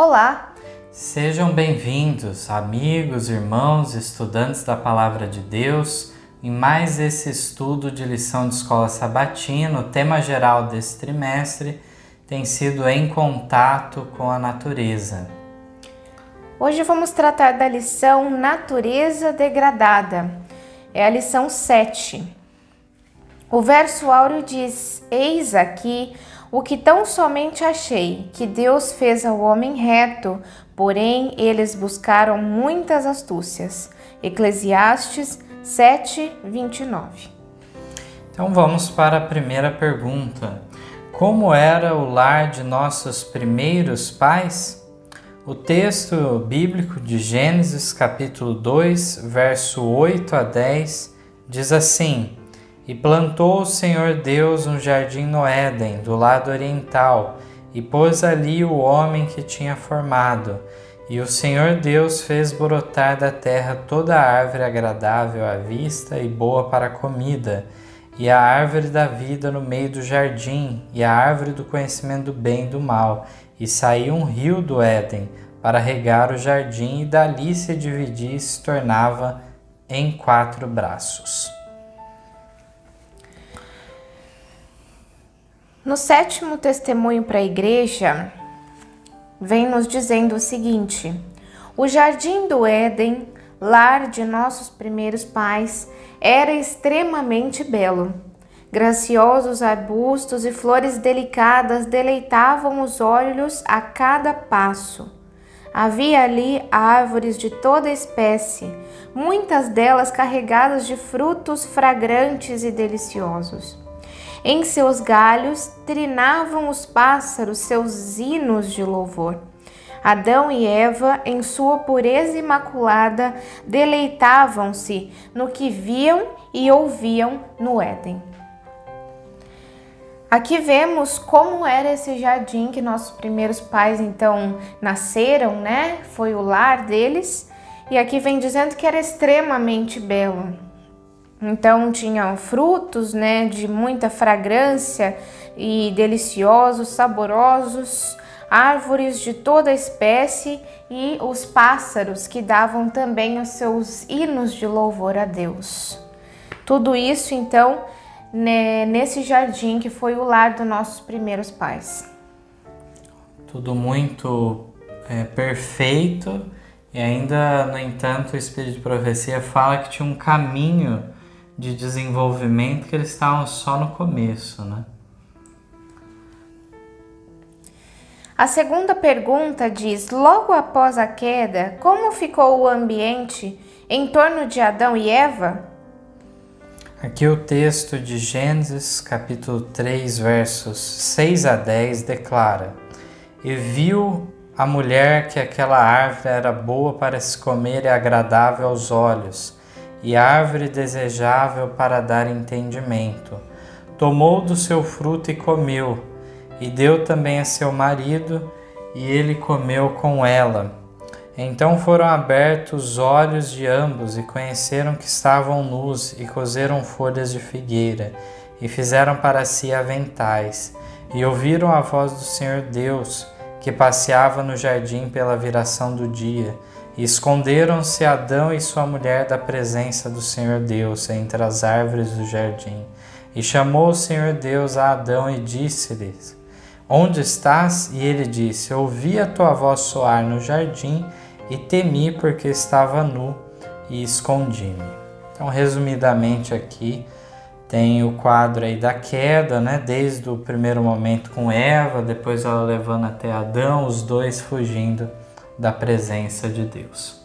Olá! Sejam bem-vindos, amigos, irmãos, estudantes da Palavra de Deus, em mais esse estudo de lição de escola sabatina. O tema geral desse trimestre tem sido Em Contato com a Natureza. Hoje vamos tratar da lição Natureza Degradada. É a lição 7. O verso áureo diz: Eis aqui o que tão somente achei, que Deus fez ao homem reto, porém eles buscaram muitas astúcias. Eclesiastes 7:29. Então vamos para a primeira pergunta. Como era o lar de nossos primeiros pais? O texto bíblico de Gênesis capítulo 2, verso 8 a 10, diz assim: E plantou o Senhor Deus um jardim no Éden, do lado oriental, e pôs ali o homem que tinha formado. E o Senhor Deus fez brotar da terra toda árvore agradável à vista e boa para a comida, e a árvore da vida no meio do jardim, e a árvore do conhecimento do bem e do mal. E saiu um rio do Éden para regar o jardim, e dali se dividia e se tornava em 4 braços. No 7º testemunho para a igreja, vem nos dizendo o seguinte: o jardim do Éden, lar de nossos primeiros pais, era extremamente belo. Graciosos arbustos e flores delicadas deleitavam os olhos a cada passo. Havia ali árvores de toda espécie, muitas delas carregadas de frutos fragrantes e deliciosos. Em seus galhos trinavam os pássaros seus hinos de louvor. Adão e Eva, em sua pureza imaculada, deleitavam-se no que viam e ouviam no Éden. Aqui vemos como era esse jardim que nossos primeiros pais então nasceram, né? Foi o lar deles. E aqui vem dizendo que era extremamente belo. Então tinham frutos, né, de muita fragrância e deliciosos, saborosos, árvores de toda espécie e os pássaros que davam também os seus hinos de louvor a Deus. Tudo isso então nesse jardim que foi o lar dos nossos primeiros pais. Tudo muito perfeito, e ainda, no entanto, o Espírito de Profecia fala que tinha um caminho de desenvolvimento, que eles estavam só no começo, né? A segunda pergunta diz: logo após a queda, como ficou o ambiente em torno de Adão e Eva? Aqui o texto de Gênesis, capítulo 3, versos 6 a 10, declara: E viu a mulher que aquela árvore era boa para se comer e agradável aos olhos, e árvore desejável para dar entendimento. Tomou do seu fruto e comeu, e deu também a seu marido, e ele comeu com ela. Então foram abertos os olhos de ambos e conheceram que estavam nus, e coseram folhas de figueira e fizeram para si aventais. E ouviram a voz do Senhor Deus, que passeava no jardim pela viração do dia. E esconderam-se Adão e sua mulher da presença do Senhor Deus entre as árvores do jardim. E chamou o Senhor Deus a Adão e disse-lhes: Onde estás? E ele disse: Ouvi a tua voz soar no jardim, e temi porque estava nu e escondi-me. Então, resumidamente aqui, tem o quadro aí da queda, né? Desde o primeiro momento com Eva, depois ela levando até Adão, os dois fugindo da presença de Deus.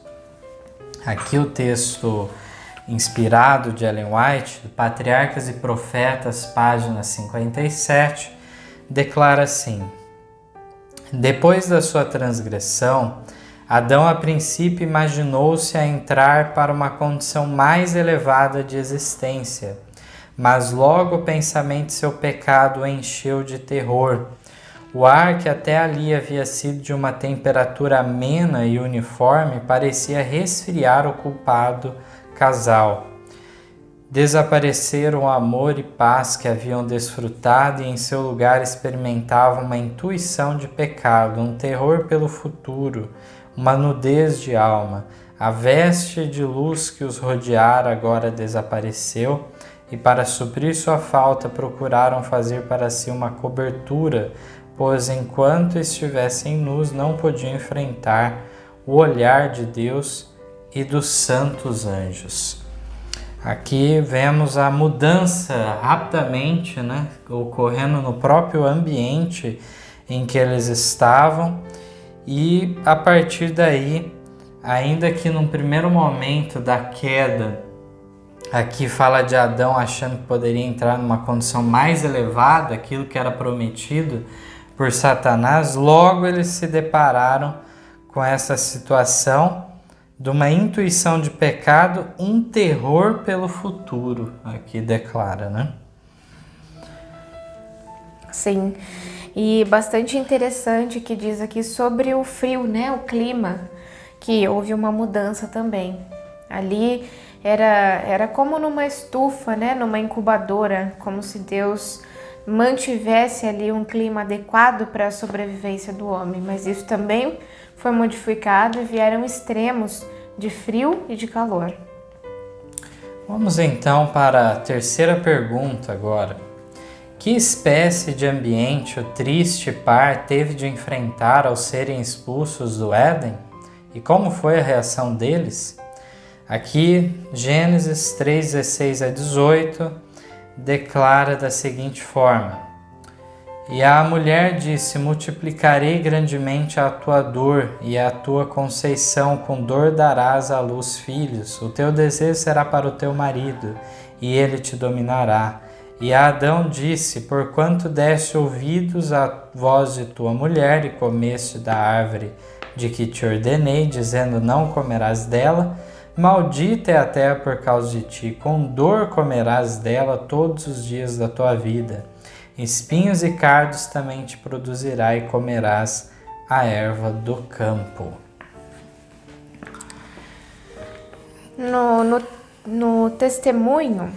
Aqui o texto inspirado de Ellen White, Patriarcas e Profetas, página 57, declara assim: Depois da sua transgressão, Adão a princípio imaginou-se a entrar para uma condição mais elevada de existência, mas logo o pensamento de seu pecado o encheu de terror. O ar, que até ali havia sido de uma temperatura amena e uniforme, parecia resfriar o culpado casal. desapareceram o amor e paz que haviam desfrutado e em seu lugar experimentavam uma intuição de pecado, um terror pelo futuro, uma nudez de alma. A veste de luz que os rodeara agora desapareceu e para suprir sua falta procuraram fazer para si uma cobertura, pois enquanto estivessem nus não podiam enfrentar o olhar de Deus e dos santos anjos. Aqui vemos a mudança rapidamente, ocorrendo no próprio ambiente em que eles estavam, e a partir daí, ainda que num primeiro momento da queda, aqui fala de Adão achando que poderia entrar numa condição mais elevada, aquilo que era prometido por Satanás, logo eles se depararam com essa situação de uma intuição de pecado, um terror pelo futuro, aqui declara, né? Sim, e bastante interessante que diz aqui sobre o frio, o clima, que houve uma mudança também. Ali era como numa estufa, numa incubadora, como se Deus mantivesse ali um clima adequado para a sobrevivência do homem, mas isso também foi modificado e vieram extremos de frio e de calor. Vamos então para a terceira pergunta agora. Que espécie de ambiente o triste par teve de enfrentar ao serem expulsos do Éden? E como foi a reação deles? Aqui, Gênesis 3, 16 a 18, declara da seguinte forma: E a mulher disse: multiplicarei grandemente a tua dor e a tua conceição, com dor darás à luz filhos. O teu desejo será para o teu marido, e ele te dominará. E a Adão disse: porquanto deste ouvidos à voz de tua mulher e comeste da árvore de que te ordenei, dizendo: não comerás dela, maldita é a terra por causa de ti, com dor comerás dela todos os dias da tua vida. Espinhos e cardos também te produzirá e comerás a erva do campo. No testemunho,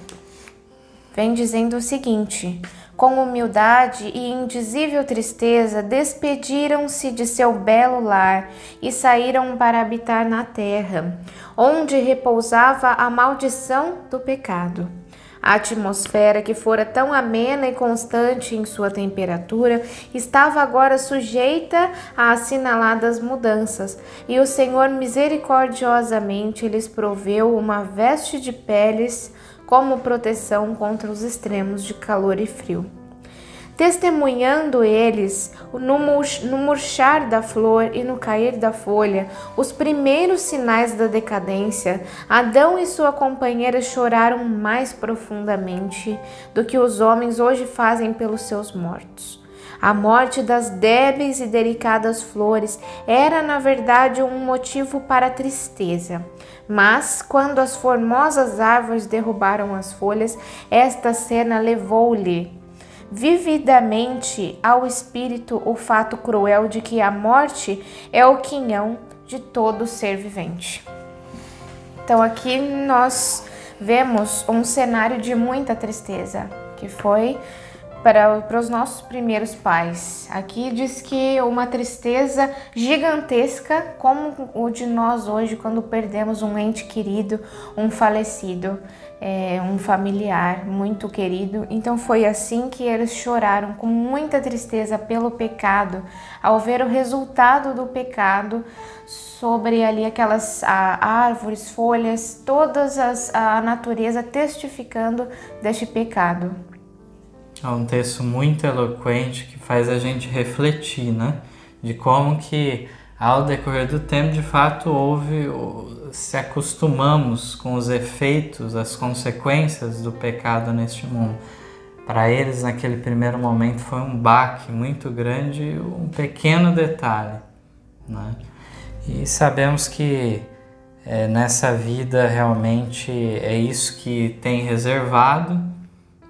vem dizendo o seguinte: com humildade e indizível tristeza, despediram-se de seu belo lar e saíram para habitar na terra, onde repousava a maldição do pecado. A atmosfera, que fora tão amena e constante em sua temperatura, estava agora sujeita a assinaladas mudanças, e o Senhor misericordiosamente lhes proveu uma veste de peles como proteção contra os extremos de calor e frio. Testemunhando eles, no murchar da flor e no cair da folha, os primeiros sinais da decadência, Adão e sua companheira choraram mais profundamente do que os homens hoje fazem pelos seus mortos. A morte das débeis e delicadas flores era, na verdade, um motivo para tristeza. Mas, quando as formosas árvores derrubaram as folhas, esta cena levou-lhe vividamente ao espírito o fato cruel de que a morte é o quinhão de todo ser vivente. Então aqui nós vemos um cenário de muita tristeza, que foi para os nossos primeiros pais. Aqui diz que uma tristeza gigantesca, como o de nós hoje, quando perdemos um ente querido, um falecido, um familiar muito querido. Então foi assim que eles choraram, com muita tristeza pelo pecado, ao ver o resultado do pecado sobre ali aquelas árvores, folhas, a natureza testificando deste pecado. É um texto muito eloquente que faz a gente refletir, de como que ao decorrer do tempo, de fato, se acostumamos com os efeitos, as consequências do pecado neste mundo. Para eles, naquele primeiro momento, foi um baque muito grande, um pequeno detalhe, E sabemos que nessa vida realmente é isso que tem reservado,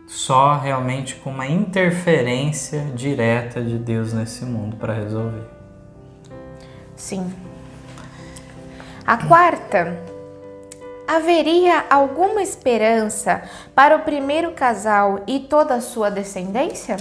só realmente com uma interferência direta de Deus nesse mundo para resolver. Sim. A quarta haveria alguma esperança para o primeiro casal e toda a sua descendência?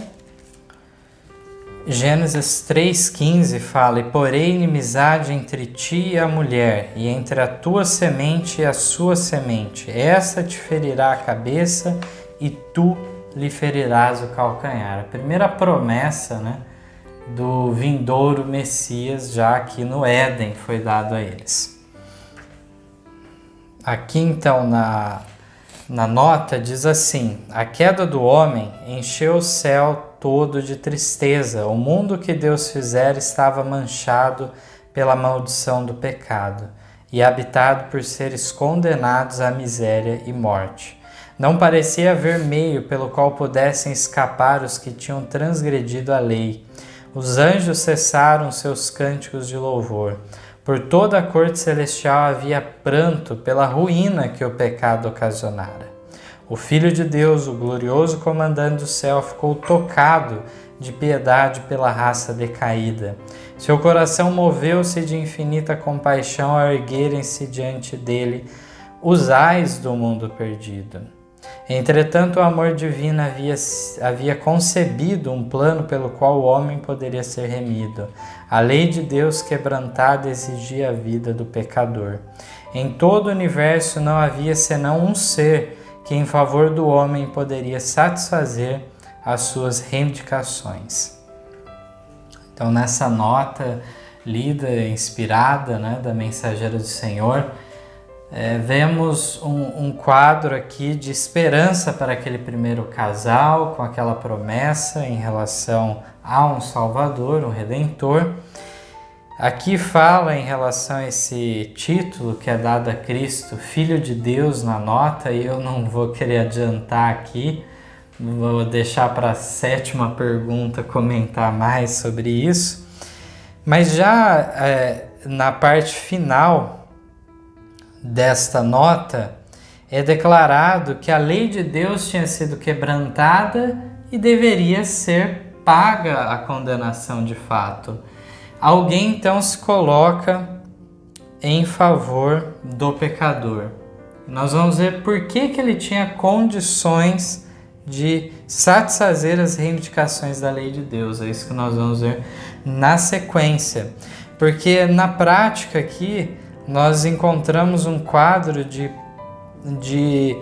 Gênesis 3,15 fala: "E porém inimizade entre ti e a mulher, e entre a tua semente e a sua semente. Essa te ferirá a cabeça, e tu lhe ferirás o calcanhar." A primeira promessa, né, do vindouro Messias, já aqui no Éden, foi dado a eles. Aqui então na nota diz assim: "A queda do homem encheu o céu todo de tristeza. O mundo que Deus fizera estava manchado pela maldição do pecado e habitado por seres condenados à miséria e morte. Não parecia haver meio pelo qual pudessem escapar os que tinham transgredido a lei. Os anjos cessaram seus cânticos de louvor. Por toda a corte celestial havia pranto pela ruína que o pecado ocasionara. O Filho de Deus, o glorioso comandante do céu, ficou tocado de piedade pela raça decaída. Seu coração moveu-se de infinita compaixão ao erguerem-se diante dele os ais do mundo perdido. Entretanto, o amor divino havia concebido um plano pelo qual o homem poderia ser remido. A lei de Deus quebrantada exigia a vida do pecador. Em todo o universo não havia senão um ser que em favor do homem poderia satisfazer as suas reivindicações." Então, nessa nota lida, inspirada, né, da Mensageira do Senhor, vemos um quadro aqui de esperança para aquele primeiro casal, com aquela promessa em relação a um Salvador, um Redentor. Aqui fala em relação a esse título que é dado a Cristo, Filho de Deus, na nota, e eu não vou querer adiantar aqui, vou deixar para a 7ª pergunta comentar mais sobre isso. Mas já na parte final desta nota, é declarado que a lei de Deus tinha sido quebrantada e deveria ser paga a condenação de fato. Alguém então se coloca em favor do pecador. Nós vamos ver por que ele tinha condições de satisfazer as reivindicações da lei de Deus. É isso que nós vamos ver na sequência. Porque na prática aqui nós encontramos um quadro de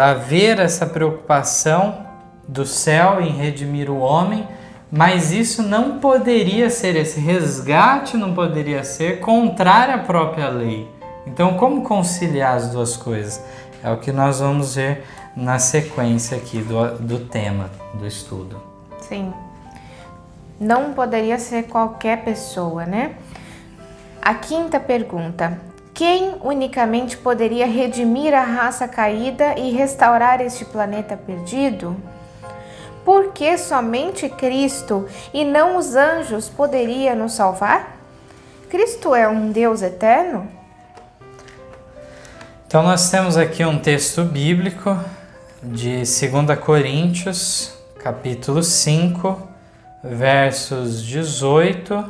haver essa preocupação do céu em redimir o homem, mas isso não poderia ser, esse resgate não poderia ser contrário à própria lei. Então, como conciliar as duas coisas? É o que nós vamos ver na sequência aqui do tema do estudo. Sim, não poderia ser qualquer pessoa, né? A 5ª pergunta: quem unicamente poderia redimir a raça caída e restaurar este planeta perdido? Por que somente Cristo e não os anjos poderia nos salvar? Cristo é um Deus eterno? Então nós temos aqui um texto bíblico de 2 Coríntios, capítulo 5, versos 18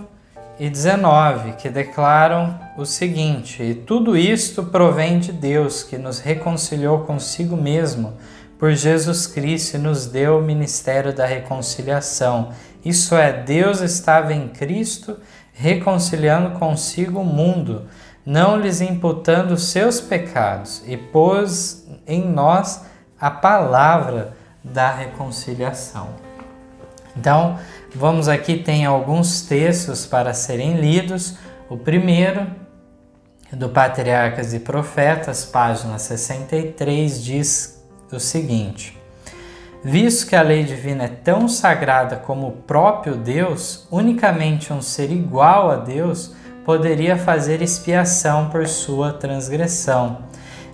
e 19, que declaram o seguinte: "E tudo isto provém de Deus, que nos reconciliou consigo mesmo por Jesus Cristo e nos deu o ministério da reconciliação. Isso é, Deus estava em Cristo reconciliando consigo o mundo, não lhes imputando seus pecados, e pôs em nós a palavra da reconciliação." Então, vamos aqui, tem alguns textos para serem lidos. O primeiro, do Patriarcas e Profetas, página 63, diz o seguinte: "Visto que a lei divina é tão sagrada como o próprio Deus, unicamente um ser igual a Deus poderia fazer expiação por sua transgressão.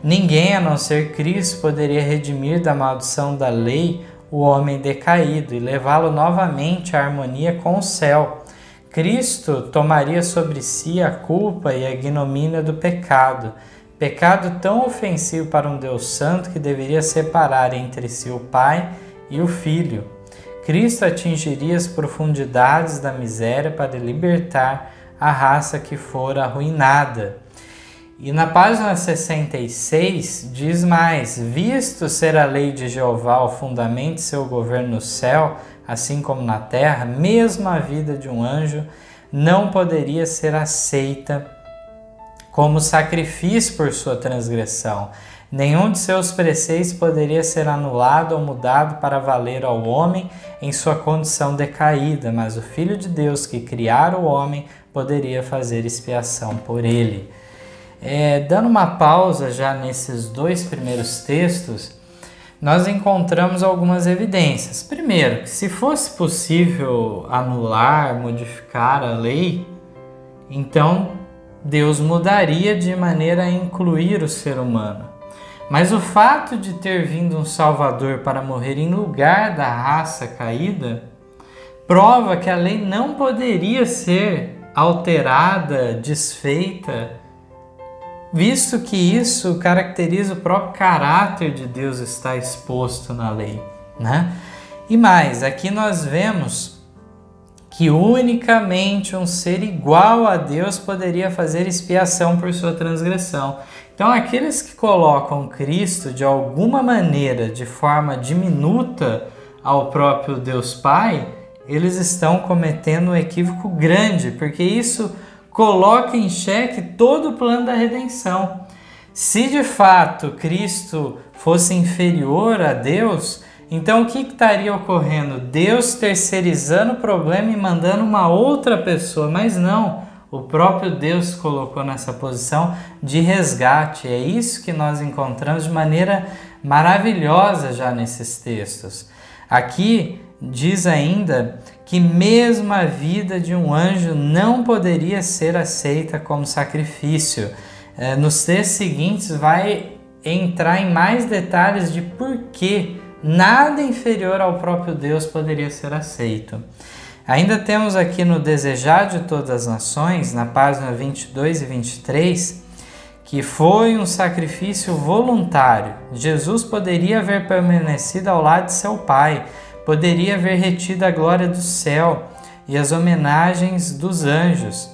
Ninguém, a não ser Cristo, poderia redimir da maldição da lei o homem decaído e levá-lo novamente à harmonia com o céu. Cristo tomaria sobre si a culpa e a ignomínia do pecado, pecado tão ofensivo para um Deus santo que deveria separar entre si o Pai e o Filho. Cristo atingiria as profundidades da miséria para libertar a raça que fora arruinada. E na página 66 diz mais: visto ser a lei de Jeová o fundamento de seu governo no céu, assim como na terra, mesmo a vida de um anjo não poderia ser aceita como sacrifício por sua transgressão. Nenhum de seus preceitos poderia ser anulado ou mudado para valer ao homem em sua condição decaída, mas o Filho de Deus que criara o homem poderia fazer expiação por ele. Dando uma pausa já nesses dois primeiros textos, nós encontramos algumas evidências. Primeiro, que se fosse possível anular, modificar a lei, então Deus mudaria de maneira a incluir o ser humano. Mas o fato de ter vindo um Salvador para morrer em lugar da raça caída prova que a lei não poderia ser alterada, desfeita, visto que isso caracteriza o próprio caráter de Deus está exposto na lei, né? E mais, aqui nós vemos que unicamente um ser igual a Deus poderia fazer expiação por sua transgressão. Então, aqueles que colocam Cristo de alguma maneira, de forma diminuta ao próprio Deus Pai, eles estão cometendo um equívoco grande, porque isso coloca em xeque todo o plano da redenção. Se de fato Cristo fosse inferior a Deus, então o que estaria ocorrendo? Deus terceirizando o problema e mandando uma outra pessoa, mas não, o próprio Deus colocou nessa posição de resgate. É isso que nós encontramos de maneira maravilhosa já nesses textos. Aqui diz ainda que mesmo a vida de um anjo não poderia ser aceita como sacrifício. Nos textos seguintes vai entrar em mais detalhes de por que nada inferior ao próprio Deus poderia ser aceito. Ainda temos aqui no Desejar de Todas as Nações, na página 22 e 23, que foi um sacrifício voluntário. Jesus poderia haver permanecido ao lado de seu Pai, poderia haver retido a glória do céu e as homenagens dos anjos,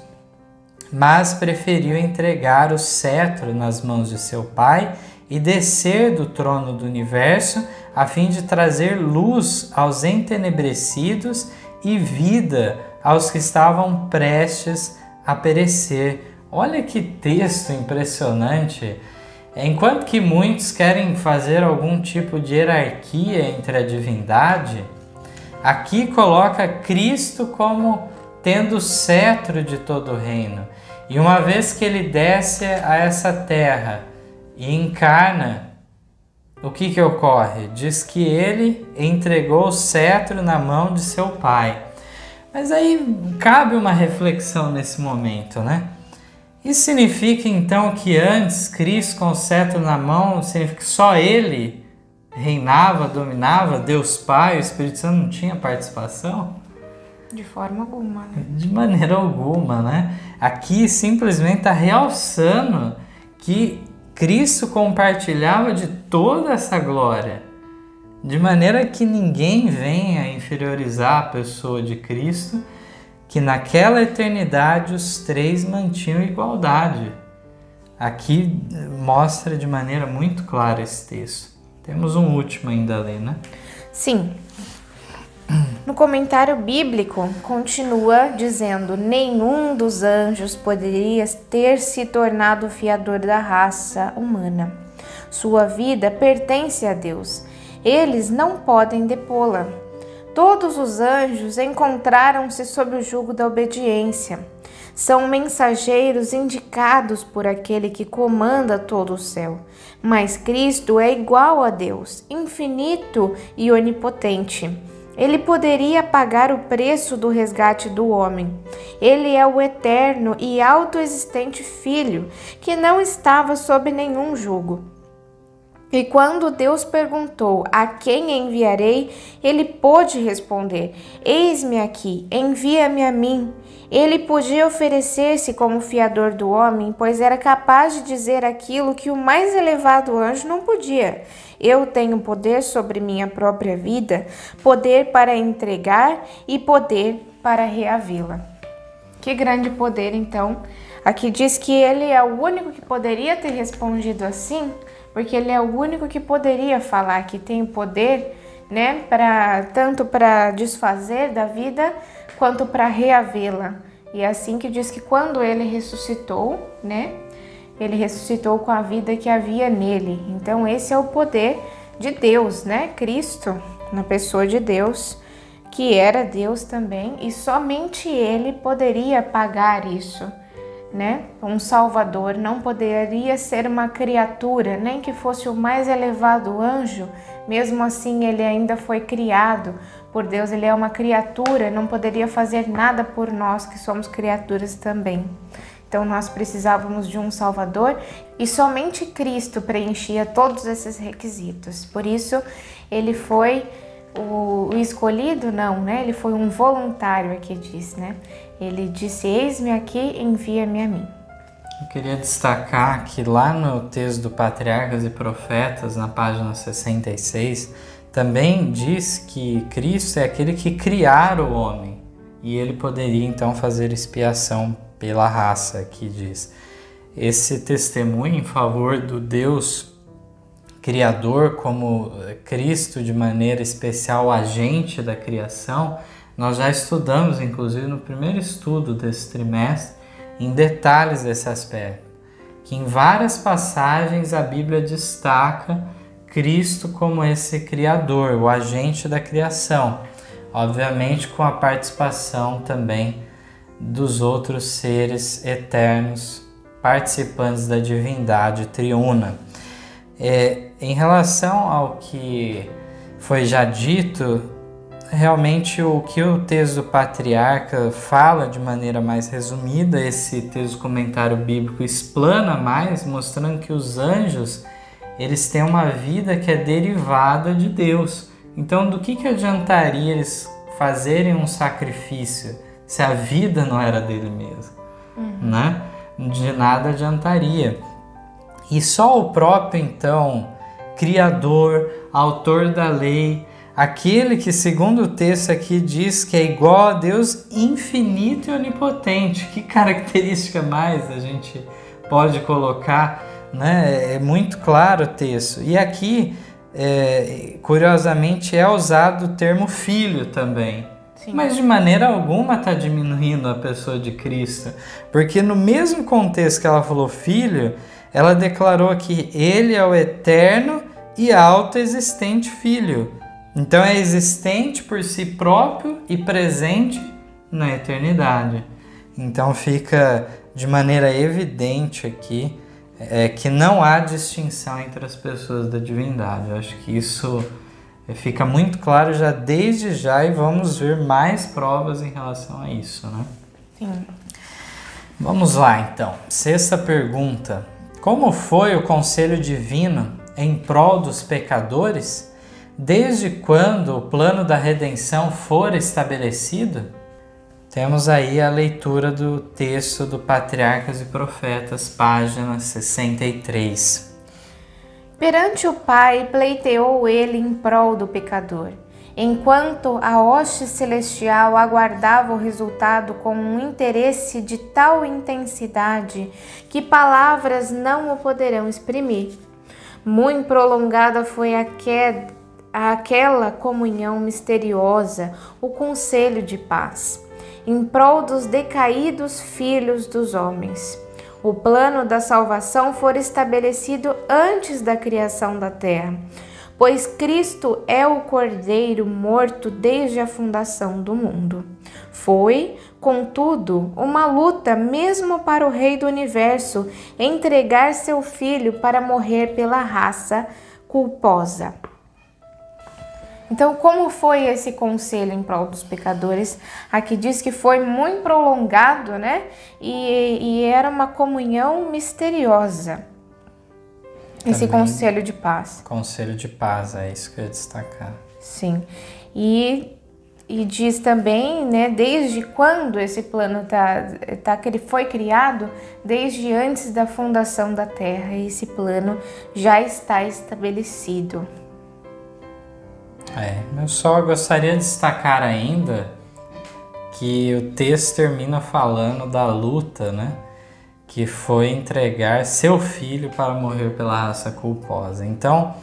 mas preferiu entregar o cetro nas mãos de seu Pai e descer do trono do universo a fim de trazer luz aos entenebrecidos e vida aos que estavam prestes a perecer. Olha que texto impressionante! Enquanto que muitos querem fazer algum tipo de hierarquia entre a divindade, aqui coloca Cristo como tendo o cetro de todo o reino. E uma vez que ele desce a essa terra e encarna, o que ocorre? Diz que ele entregou o cetro na mão de seu Pai. Mas aí cabe uma reflexão nesse momento, né? Isso significa então que antes Cristo com o cetro na mão, significa que só ele reinava, dominava, Deus Pai, o Espírito Santo não tinha participação? De forma alguma, né? De maneira alguma, né? Aqui simplesmente está realçando que Cristo compartilhava de toda essa glória, de maneira que ninguém venha inferiorizar a pessoa de Cristo, que naquela eternidade os três mantinham igualdade. Aqui mostra de maneira muito clara esse texto. Temos um último ainda a ler, né? Sim. No comentário bíblico, continua dizendo: nenhum dos anjos poderia ter se tornado fiador da raça humana. Sua vida pertence a Deus. Eles não podem depô-la. Todos os anjos encontraram-se sob o jugo da obediência. São mensageiros indicados por aquele que comanda todo o céu. Mas Cristo é igual a Deus, infinito e onipotente. Ele poderia pagar o preço do resgate do homem. Ele é o eterno e autoexistente Filho, que não estava sob nenhum jugo. E quando Deus perguntou: a quem enviarei? Ele pôde responder: eis-me aqui, envia-me a mim. Ele podia oferecer-se como fiador do homem, pois era capaz de dizer aquilo que o mais elevado anjo não podia: eu tenho poder sobre minha própria vida, poder para entregar e poder para reavê-la. Que grande poder, então. Aqui diz que ele é o único que poderia ter respondido assim, porque ele é o único que poderia falar, que tem o poder, né, tanto para desfazer da vida, quanto para reavê-la. E é assim que diz que quando ele ressuscitou, né, ele ressuscitou com a vida que havia nele. Então esse é o poder de Deus, né, Cristo, na pessoa de Deus, que era Deus também, e somente ele poderia pagar isso, né? Um Salvador não poderia ser uma criatura, nem que fosse o mais elevado anjo, mesmo assim ele ainda foi criado por Deus, ele é uma criatura, não poderia fazer nada por nós que somos criaturas também. Então nós precisávamos de um Salvador e somente Cristo preenchia todos esses requisitos. Por isso ele foi o escolhido, não, né? Ele foi um voluntário, aqui diz, né? Ele disse: eis-me aqui, envia-me a mim. Eu queria destacar que lá no texto do Patriarcas e Profetas, na página 66, também diz que Cristo é aquele que criara o homem e ele poderia então fazer expiação pela raça, aqui diz. Esse testemunho em favor do Deus Criador, como Cristo de maneira especial agente da criação, nós já estudamos, inclusive no primeiro estudo desse trimestre, em detalhes desse aspecto, que em várias passagens a Bíblia destaca Cristo como esse Criador, o agente da criação, obviamente com a participação também dos outros seres eternos, participantes da divindade triuna. Em relação ao que foi já dito, realmente o que o texto do Patriarca fala de maneira mais resumida, esse texto comentário bíblico explana mais, mostrando que os anjos, eles têm uma vida que é derivada de Deus. Então, do que adiantaria eles fazerem um sacrifício se a vida não era dele mesmo? Né? De nada adiantaria. E só o próprio, então, Criador, autor da lei, aquele que, segundo o texto aqui, diz que é igual a Deus infinito e onipotente. Que característica mais a gente pode colocar, né? É muito claro o texto. E aqui, curiosamente, é usado o termo filho também. Sim. Mas de maneira alguma está diminuindo a pessoa de Cristo. Porque no mesmo contexto que ela falou filho, ela declarou que ele é o eterno e autoexistente Filho. Então é existente por si próprio e presente na eternidade. Então fica de maneira evidente aqui que não há distinção entre as pessoas da divindade. Eu acho que isso fica muito claro já desde já e vamos ver mais provas em relação a isso, né? Sim. Vamos lá então. Sexta pergunta. Como foi o conselho divino em prol dos pecadores? Desde quando o plano da redenção for estabelecido? Temos aí a leitura do texto do Patriarcas e Profetas, página 63. Perante o Pai pleiteou ele em prol do pecador, enquanto a hoste celestial aguardava o resultado com um interesse de tal intensidade que palavras não o poderão exprimir. Muito prolongada foi aquela comunhão misteriosa, o conselho de paz, em prol dos decaídos filhos dos homens. O plano da salvação foi estabelecido antes da criação da terra, pois Cristo é o Cordeiro morto desde a fundação do mundo. Foi, contudo, uma luta mesmo para o Rei do Universo entregar seu Filho para morrer pela raça culposa. Então, como foi esse conselho em prol dos pecadores? Aqui diz que foi muito prolongado, né? E era uma comunhão misteriosa. Esse conselho de paz. Conselho de paz, é isso que eu ia destacar. Sim. E diz também, né, desde quando esse plano que ele foi criado, desde antes da fundação da Terra, esse plano já está estabelecido. Eu só gostaria de destacar ainda que o texto termina falando da luta, né? Que foi entregar seu filho para morrer pela raça culposa. Então,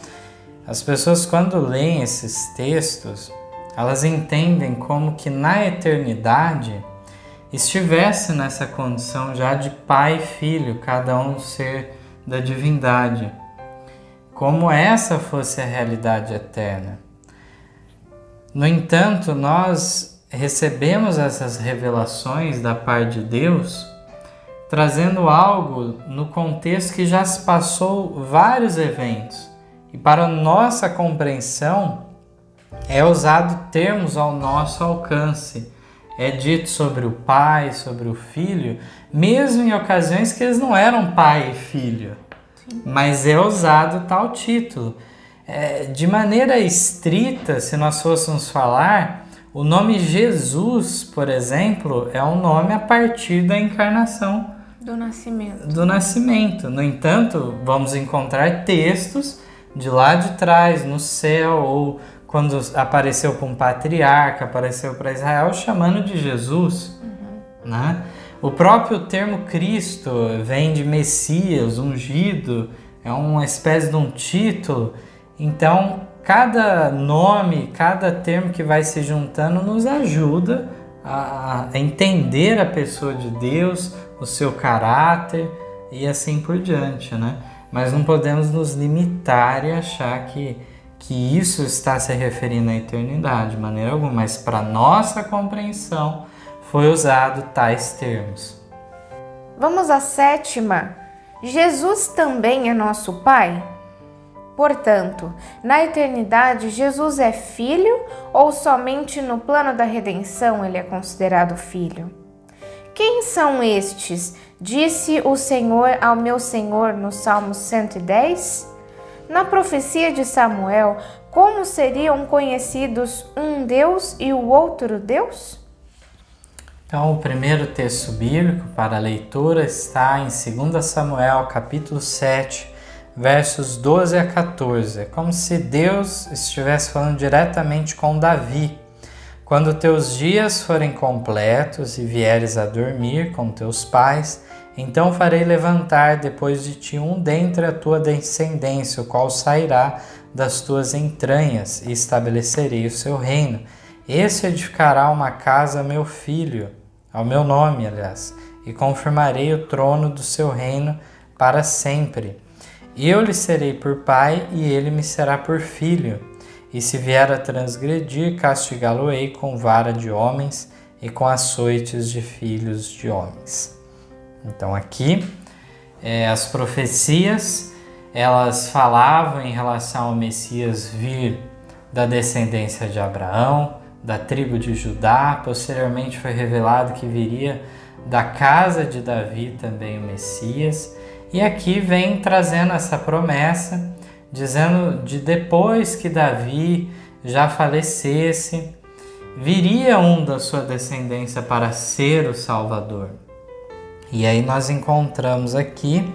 as pessoas quando leem esses textos, elas entendem como que na eternidade estivesse nessa condição já de pai e filho, cada um ser da divindade. Como essa fosse a realidade eterna. No entanto, nós recebemos essas revelações da parte de Deus, trazendo algo no contexto que já se passou vários eventos. E para nossa compreensão, é usado termos ao nosso alcance. É dito sobre o pai, sobre o filho, mesmo em ocasiões que eles não eram pai e filho. Sim. Mas é usado tal título. De maneira estrita, se nós fôssemos falar, o nome Jesus, por exemplo, é um nome a partir da encarnação. Do nascimento. Do nascimento. No entanto, vamos encontrar textos de lá de trás, no céu, ou quando apareceu para um patriarca, apareceu para Israel, chamando de Jesus. Né? O próprio termo Cristo vem de Messias, ungido, é uma espécie de um título. Então, cada nome, cada termo que vai se juntando nos ajuda a entender a pessoa de Deus, o seu caráter e assim por diante, né? Mas não podemos nos limitar e achar que isso está se referindo à eternidade, de maneira alguma, mas para nossa compreensão foi usado tais termos. Vamos à sétima. Jesus também é nosso Pai? Portanto, na eternidade, Jesus é filho ou somente no plano da redenção ele é considerado filho? Quem são estes? Disse o Senhor ao meu Senhor no Salmo 110? Na profecia de Samuel, como seriam conhecidos um Deus e o outro Deus? Então, o primeiro texto bíblico para a leitura está em 2 Samuel, capítulo 7, versos 12 a 14. É como se Deus estivesse falando diretamente com Davi. Quando teus dias forem completos e vieres a dormir com teus pais, então farei levantar depois de ti um dentre a tua descendência, o qual sairá das tuas entranhas, e estabelecerei o seu reino. Esse edificará uma casa a meu filho, ao meu nome, aliás, e confirmarei o trono do seu reino para sempre. Eu lhe serei por pai e ele me será por filho. E se vier a transgredir, castigá-lo-ei com vara de homens e com açoites de filhos de homens. Então aqui, as profecias, elas falavam em relação ao Messias vir da descendência de Abraão, da tribo de Judá. Posteriormente foi revelado que viria da casa de Davi também o Messias. E aqui vem trazendo essa promessa, dizendo de depois que Davi já falecesse, viria um da sua descendência para ser o Salvador. E aí nós encontramos aqui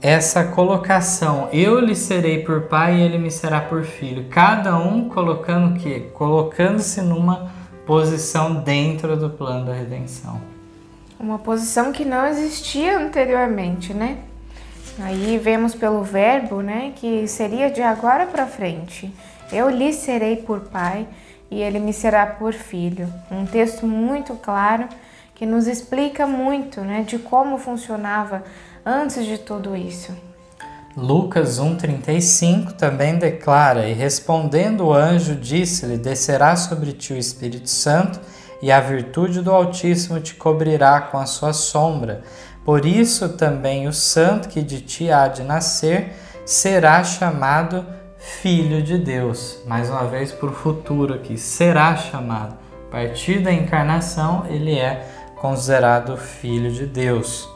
essa colocação, eu lhe serei por pai e ele me será por filho. Cada um colocando o quê? Colocando-se numa posição dentro do plano da redenção. Uma posição que não existia anteriormente, né? Aí vemos pelo verbo, né, que seria de agora para frente. Eu lhe serei por pai e ele me será por filho. Um texto muito claro que nos explica muito, né, de como funcionava antes de tudo isso. Lucas 1,35 também declara, e respondendo o anjo disse-lhe, descerá sobre ti o Espírito Santo e a virtude do Altíssimo te cobrirá com a sua sombra. Por isso também o santo que de ti há de nascer será chamado Filho de Deus. Mais uma vez por futuro aqui, será chamado. A partir da encarnação ele é considerado Filho de Deus.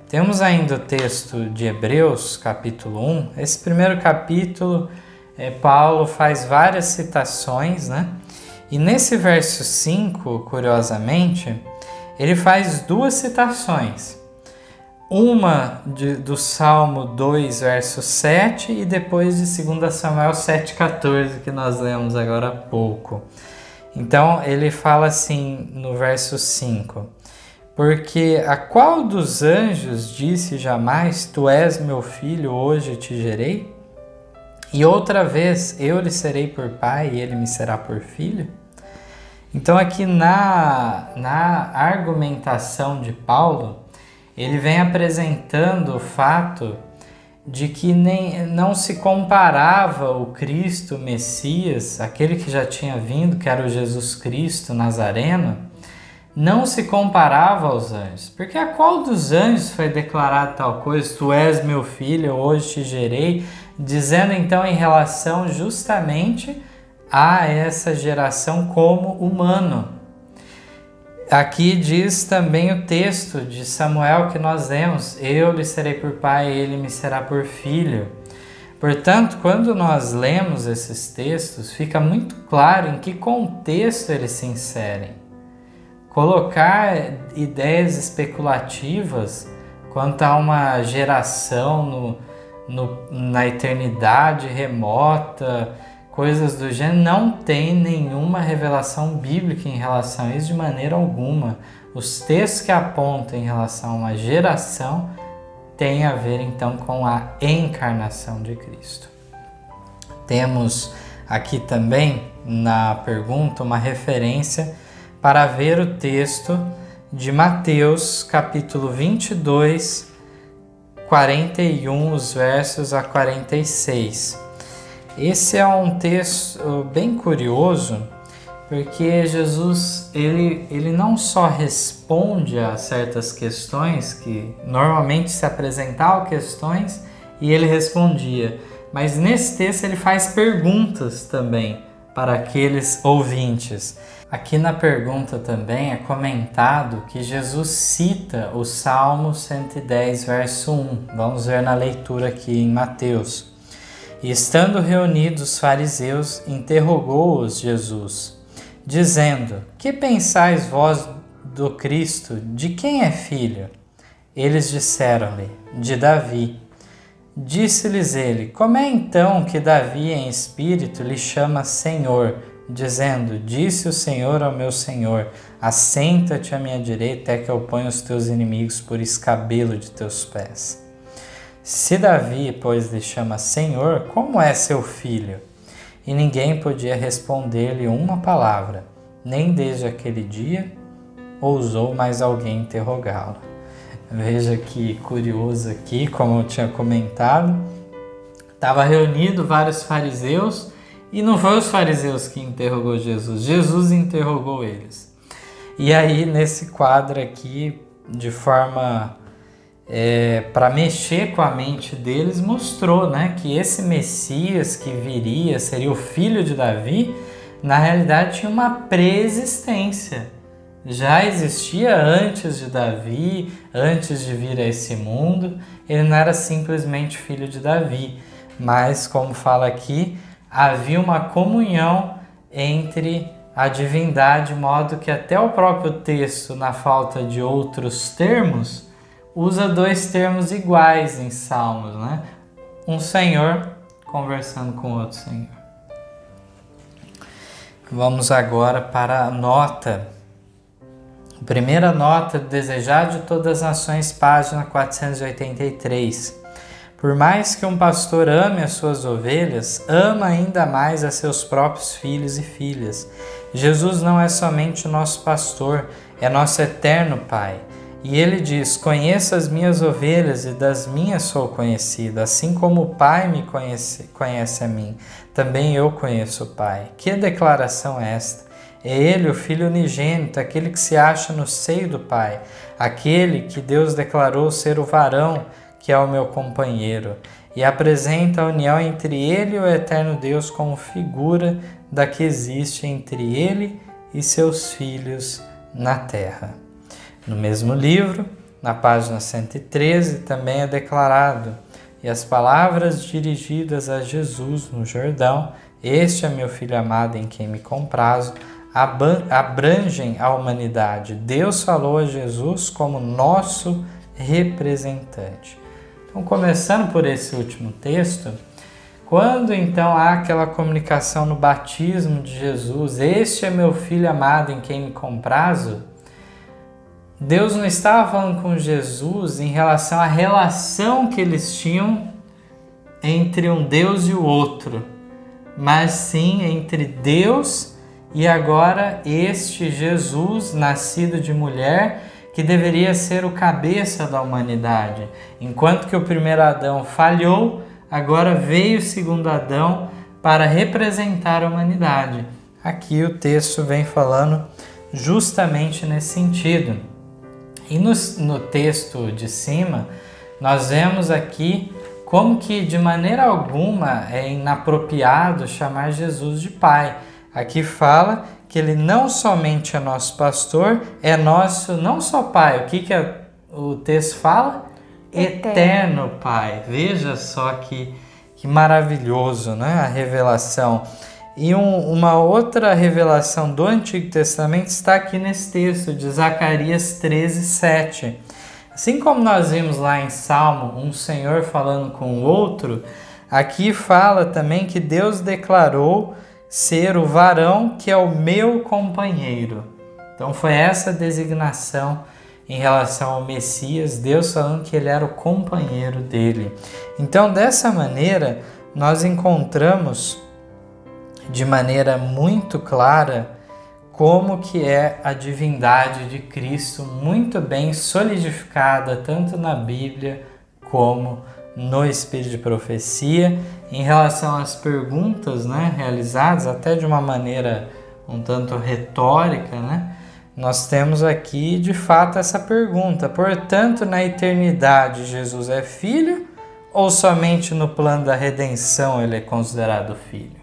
Temos ainda o texto de Hebreus, capítulo 1. Esse primeiro capítulo, Paulo faz várias citações, né? E nesse verso 5, curiosamente, ele faz duas citações. Uma do Salmo 2, verso 7, e depois de 2 Samuel 7,14, que nós lemos agora há pouco. Então ele fala assim no verso 5: porque a qual dos anjos disse jamais, tu és meu filho, hoje te gerei? E outra vez, eu lhe serei por pai e ele me será por filho? Então aqui na argumentação de Paulo, ele vem apresentando o fato de que não se comparava o Cristo, o Messias, aquele que já tinha vindo, que era o Jesus Cristo Nazareno, não se comparava aos anjos. Porque a qual dos anjos foi declarado tal coisa? Tu és meu filho, hoje te gerei, dizendo então em relação justamente a essa geração como humano. Aqui diz também o texto de Samuel que nós lemos: eu lhe serei por pai, ele me será por filho. Portanto, quando nós lemos esses textos, fica muito claro em que contexto eles se inserem. Colocar ideias especulativas quanto a uma geração na eternidade remota, coisas do gênero, não tem nenhuma revelação bíblica em relação a isso de maneira alguma. Os textos que apontam em relação a uma geração têm a ver então com a encarnação de Cristo. Temos aqui também na pergunta uma referência para ver o texto de Mateus capítulo 22, 41, os versos a 46. Esse é um texto bem curioso, porque Jesus ele não só responde a certas questões, que normalmente se apresentavam questões e ele respondia, mas nesse texto ele faz perguntas também para aqueles ouvintes. Aqui na pergunta também é comentado que Jesus cita o Salmo 110, verso 1. Vamos ver na leitura aqui em Mateus. E estando reunidos os fariseus, interrogou-os Jesus, dizendo: que pensais vós do Cristo? De quem é filho? Eles disseram-lhe: de Davi. Disse-lhes ele: como é então que Davi em espírito lhe chama Senhor, dizendo: disse o Senhor ao meu Senhor, assenta-te à minha direita, até que eu ponha os teus inimigos por escabelo de teus pés. Se Davi, pois, lhe chama Senhor, como é seu filho? E ninguém podia responder-lhe uma palavra, nem desde aquele dia ousou mais alguém interrogá-lo. Veja que curioso aqui, como eu tinha comentado, estava reunido vários fariseus, e não foi os fariseus que interrogou Jesus, Jesus interrogou eles. E aí, nesse quadro aqui, de forma para mexer com a mente deles, mostrou, né, que esse Messias que viria, seria o filho de Davi, na realidade tinha uma pré-existência. Já existia antes de Davi, antes de vir a esse mundo. Ele não era simplesmente filho de Davi, mas, como fala aqui, havia uma comunhão entre a divindade, de modo que até o próprio texto, na falta de outros termos, usa dois termos iguais em Salmos, né? Um Senhor conversando com outro Senhor. Vamos agora para a nota. A primeira nota, Desejar de Todas as Nações, página 483. Por mais que um pastor ame as suas ovelhas, ama ainda mais a seus próprios filhos e filhas. Jesus não é somente o nosso pastor, é nosso eterno Pai. E ele diz: conheço as minhas ovelhas e das minhas sou conhecido, assim como o Pai me conhece a mim, também eu conheço o Pai. Que declaração é esta? É ele, o Filho unigênito, aquele que se acha no seio do Pai, aquele que Deus declarou ser o varão, que é o meu companheiro, e apresenta a união entre ele e o eterno Deus como figura da que existe entre ele e seus filhos na terra. No mesmo livro, na página 113, também é declarado: e as palavras dirigidas a Jesus no Jordão, este é meu filho amado em quem me comprazo, abrangem a humanidade. Deus falou a Jesus como nosso representante. Então, começando por esse último texto, Quando então há aquela comunicação no batismo de Jesus, este é meu filho amado em quem me comprazo, Deus não estava falando com Jesus em relação à relação que eles tinham entre um Deus e o outro, mas sim entre Deus e agora este Jesus, nascido de mulher, que deveria ser o cabeça da humanidade. Enquanto que o primeiro Adão falhou, agora veio o segundo Adão para representar a humanidade. Aqui o texto vem falando justamente nesse sentido. E no texto de cima, nós vemos aqui como que de maneira alguma é inapropriado chamar Jesus de Pai. Aqui fala que ele não somente é nosso pastor, é nosso não só Pai. O que o texto fala? Eterno Pai. Veja só que maravilhoso, né? A revelação. E uma outra revelação do Antigo Testamento está aqui nesse texto de Zacarias 13:7. Assim como nós vimos lá em Salmo, um Senhor falando com o outro, aqui fala também que Deus declarou ser o varão que é o meu companheiro. Então foi essa designação em relação ao Messias, Deus falando que ele era o companheiro dele. Então dessa maneira nós encontramos de maneira muito clara como que é a divindade de Cristo muito bem solidificada tanto na Bíblia como no Espírito de Profecia. Em relação às perguntas, né, realizadas até de uma maneira um tanto retórica, né, nós temos aqui de fato essa pergunta: portanto, na eternidade Jesus é filho ou somente no plano da redenção ele é considerado filho?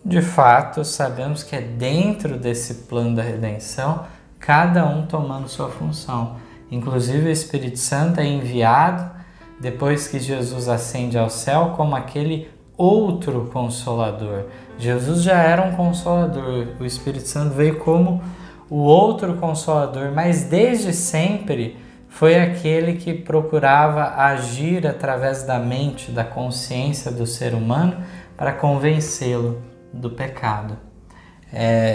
De fato, sabemos que é dentro desse plano da redenção, cada um tomando sua função. Inclusive o Espírito Santo é enviado depois que Jesus ascende ao céu como aquele outro Consolador. Jesus já era um Consolador, o Espírito Santo veio como o outro Consolador, mas desde sempre foi aquele que procurava agir através da mente, da consciência do ser humano para convencê-lo do pecado.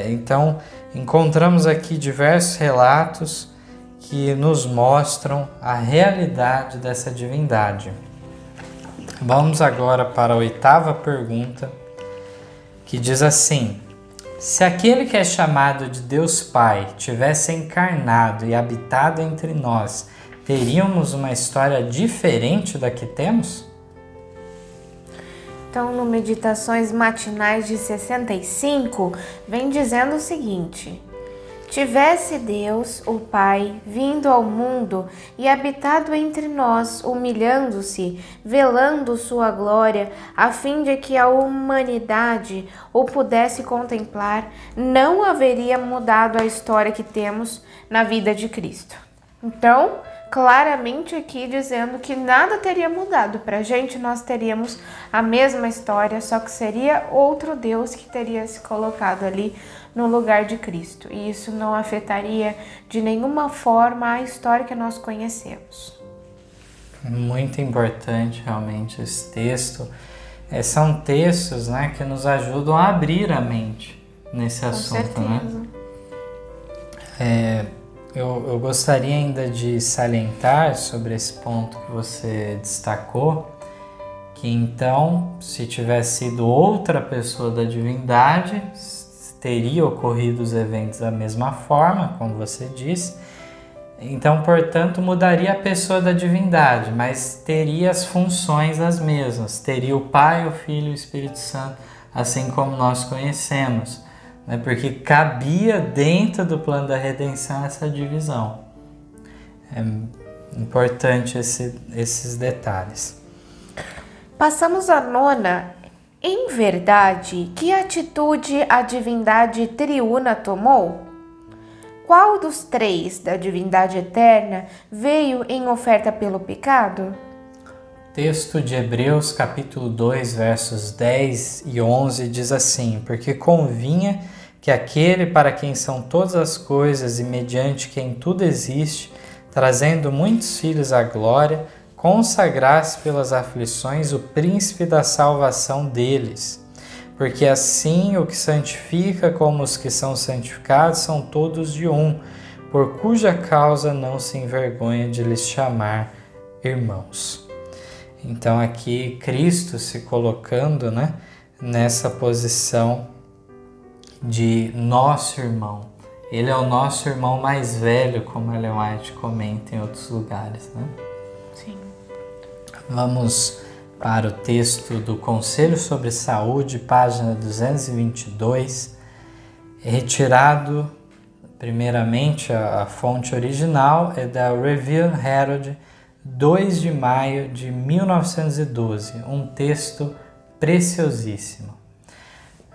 Então, encontramos aqui diversos relatos que nos mostram a realidade dessa divindade. Vamos agora para a 8ª pergunta, que diz assim: se aquele que é chamado de Deus Pai tivesse encarnado e habitado entre nós, teríamos uma história diferente da que temos? Então, no Meditações Matinais de 65, vem dizendo o seguinte: tivesse Deus, o Pai, vindo ao mundo e habitado entre nós, humilhando-se, velando sua glória, a fim de que a humanidade o pudesse contemplar, não haveria mudado a história que temos na vida de Cristo. Então, claramente aqui dizendo que nada teria mudado. Para a gente, nós teríamos a mesma história, só que seria outro Deus que teria se colocado ali no lugar de Cristo. E isso não afetaria de nenhuma forma a história que nós conhecemos. Muito importante realmente esse texto. São textos, né, que nos ajudam a abrir a mente nesse assunto. Com certeza. Né? Eu gostaria ainda de salientar sobre esse ponto que você destacou, que então, se tivesse sido outra pessoa da divindade, teria ocorrido os eventos da mesma forma, como você disse. Então, portanto, mudaria a pessoa da divindade, mas teria as funções as mesmas. Teria o Pai, o Filho e o Espírito Santo, assim como nós conhecemos. Porque cabia dentro do plano da redenção essa divisão. É importante esses detalhes. Passamos à 9ª. Em verdade, que atitude a divindade triuna tomou? Qual dos 3 da divindade eterna veio em oferta pelo pecado? Texto de Hebreus, capítulo 2, versos 10 e 11 diz assim: porque convinha que aquele para quem são todas as coisas e mediante quem tudo existe, trazendo muitos filhos à glória, consagrasse pelas aflições o príncipe da salvação deles. Porque assim o que santifica como os que são santificados são todos de um, por cuja causa não se envergonha de lhes chamar irmãos. Então aqui Cristo se colocando, né, nessa posição de nosso irmão. Ele é o nosso irmão mais velho, como Ellen White comenta em outros lugares, né? Sim. Vamos para o texto do Conselho sobre Saúde, página 222, retirado, primeiramente, a fonte original é da Review Herald, 2 de maio de 1912, um texto preciosíssimo.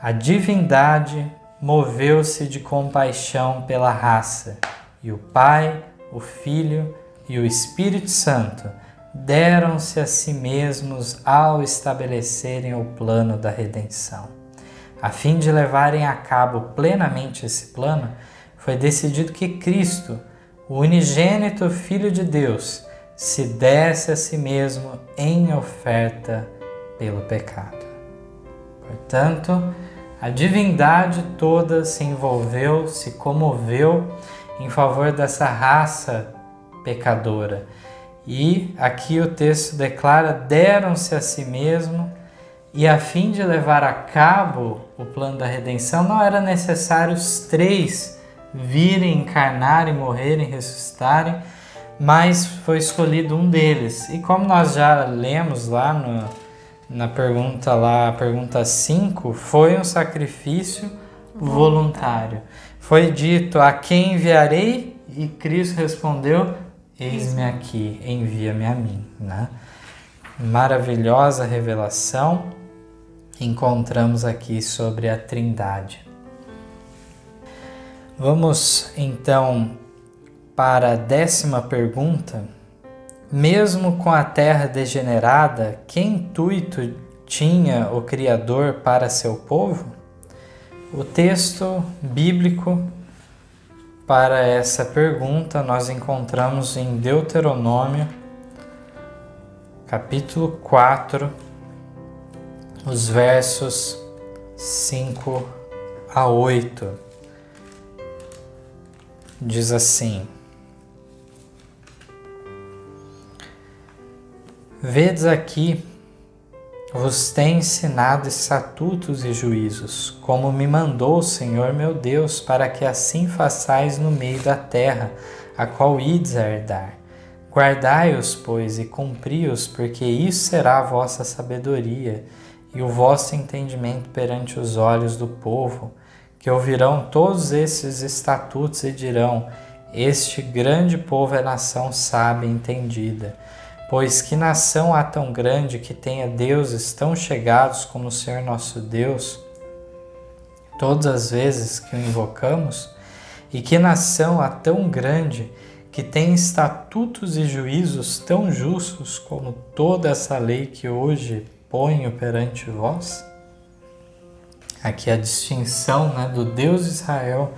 A divindade moveu-se de compaixão pela raça, e o Pai, o Filho e o Espírito Santo deram-se a si mesmos ao estabelecerem o plano da redenção. A fim de levarem a cabo plenamente esse plano, foi decidido que Cristo, o unigênito Filho de Deus, se desse a si mesmo em oferta pelo pecado. Portanto, a divindade toda se envolveu, se comoveu em favor dessa raça pecadora. E aqui o texto declara: deram-se a si mesmo, e a fim de levar a cabo o plano da redenção, não era necessário os três virem, encarnarem, morrerem, ressuscitarem, mas foi escolhido um deles. E como nós já lemos lá na pergunta lá, a pergunta 5, foi um sacrifício voluntário. Foi dito: a quem enviarei? E Cristo respondeu: eis-me aqui, envia-me a mim. Né? Maravilhosa revelação encontramos aqui sobre a Trindade. Vamos então para a 10ª pergunta. Mesmo com a terra degenerada, que intuito tinha o Criador para seu povo? O texto bíblico para essa pergunta nós encontramos em Deuteronômio, capítulo 4, os versos 5 a 8. Diz assim: vedes aqui, vos tenho ensinado estatutos e juízos, como me mandou o Senhor meu Deus, para que assim façais no meio da terra, a qual ides a herdar. Guardai-os, pois, e cumpri-os, porque isso será a vossa sabedoria e o vosso entendimento perante os olhos do povo, que ouvirão todos esses estatutos e dirão: este grande povo é nação sábia e entendida. Pois que nação há tão grande que tenha deuses tão chegados como o Senhor nosso Deus, todas as vezes que o invocamos? E que nação há tão grande que tem estatutos e juízos tão justos como toda essa lei que hoje ponho perante vós? Aqui a distinção, né, do Deus de Israel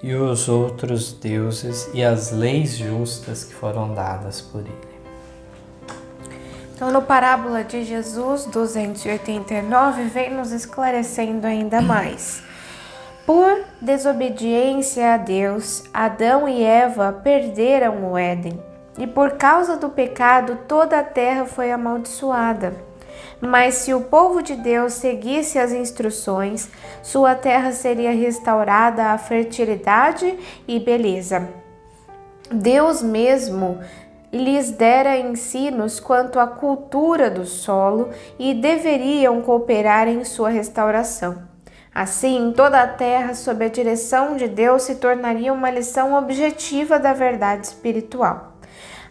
e os outros deuses e as leis justas que foram dadas por ele. Então, no Parábola de Jesus 289, vem nos esclarecendo ainda mais. Por desobediência a Deus, Adão e Eva perderam o Éden, e por causa do pecado toda a terra foi amaldiçoada. Mas se o povo de Deus seguisse as instruções, sua terra seria restaurada à fertilidade e beleza. Deus mesmo lhes dera ensinos quanto à cultura do solo e deveriam cooperar em sua restauração. Assim, toda a terra, sob a direção de Deus, se tornaria uma lição objetiva da verdade espiritual.